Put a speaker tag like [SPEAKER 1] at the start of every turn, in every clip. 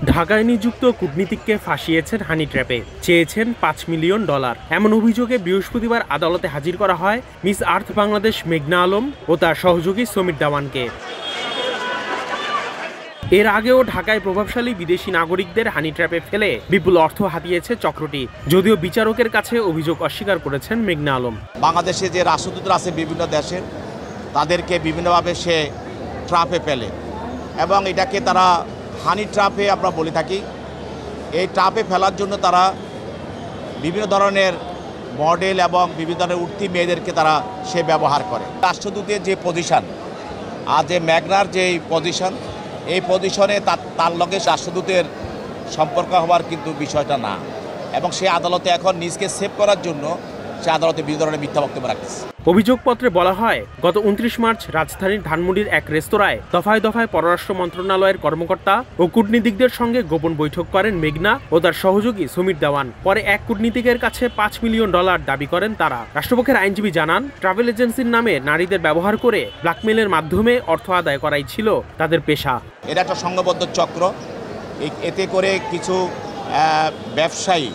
[SPEAKER 1] ঢাকায় নিযুক্ত কূটনীতিককে ফাঁসিয়েছেন হানি ট্র্যাপে, চেয়েছেন $5 মিলিয়ন। এমন অভিযোগে বৃহস্পতিবার আদালতে হাজির করা হয় মিস আর্থ বাংলাদেশ মেঘনা আলম ও তার সহযোগী সমীর দেওয়ানকে। এর আগেও ঢাকায় প্রভাবশালী বিদেশি নাগরিকদের হানি ট্র্যাপে ফেলে বিপুল অর্থ হাতিয়েছে চক্রটি, যদিও বিচারকের কাছে অভিযোগ অস্বীকার করেছেন মেঘনা আলম।
[SPEAKER 2] বাংলাদেশে যে রাষ্ট্রদূতরা আছে বিভিন্ন দেশের, তাদেরকে বিভিন্নভাবে সে ট্র্যাপে ফেলে এবং এটাকে তারা হানি ট্র্যাপে আমরা বলে থাকি। এই ট্র্যাপে ফেলার জন্য তারা বিভিন্ন ধরনের মডেল এবং বিভিন্ন ধরনের উঠতি মেয়েদেরকে তারা সে ব্যবহার করে। রাষ্ট্রদূতের যে পজিশন আর যে মেঘনার যে পজিশন, এই পজিশনে তার লগে রাষ্ট্রদূতের সম্পর্ক হওয়ার কিন্তু বিষয়টা না, এবং সে আদালতে এখন নিজকে সেভ করার জন্য সে আদালতে বিভিন্ন ধরনের মিথ্যা বক্তব্য রাখতেছে।
[SPEAKER 1] অভিযোগপত্রে বলা হয়, গত 29 মার্চ রাজধানীর ধানমন্ডির এক রেস্তোরাঁয় দফায় দফায় পররাষ্ট্র মন্ত্রণালয়ের কর্মকর্তা ও কূটনীতিকদের সঙ্গে গোপন বৈঠক করেন মেঘনা ও তার সহযোগী সমীর দেওয়ান। পরে এক কূটনীতিকের কাছে $5 মিলিয়ন দাবি করেন তারা। রাষ্ট্রপক্ষের আইনজীবী জানান, ট্রাভেল এজেন্সির নামে নারীদের ব্যবহার করে ব্ল্যাকমেলের মাধ্যমে অর্থ আদায় করাই ছিল তাদের পেশা।
[SPEAKER 2] এটা একটা সংঘবদ্ধ চক্র। এতে করে কিছু ব্যবসায়ী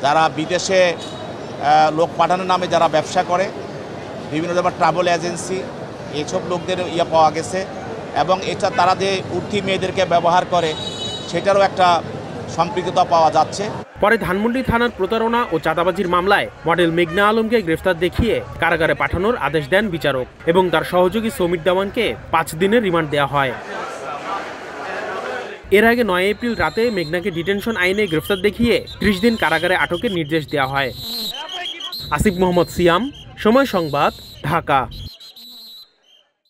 [SPEAKER 2] যারা বিদেশে লোক পাঠানোর নামে যারা ব্যবসা করে, বিভিন্ন ধরনের ট্রাভেল এজেন্সি, এইসব লোকদের পাওয়া গেছে, এবং এটা তারা যে উঠতি মেয়েদেরকে ব্যবহার করে সেটারও একটা সম্পৃক্ততা পাওয়া যাচ্ছে।
[SPEAKER 1] পরে ধানমন্ডি থানার প্রতারণা ও চাঁদাবাজির মামলায় মডেল মেঘনা আলমকে গ্রেফতার দেখিয়ে কারাগারে পাঠানোর আদেশ দেন বিচারক এবং তার সহযোগী সমীর দেওয়ানকে 5 দিনের রিমান্ড দেওয়া হয়। এর আগে 9 এপ্রিল রাতে মেঘনাকে ডিটেনশন আইনে গ্রেফতার দেখিয়ে 30 দিন কারাগারে আটকের নির্দেশ দেওয়া হয়। আসিফ মোহাম্মদ সিয়াম, সময় সংবাদ, ঢাকা।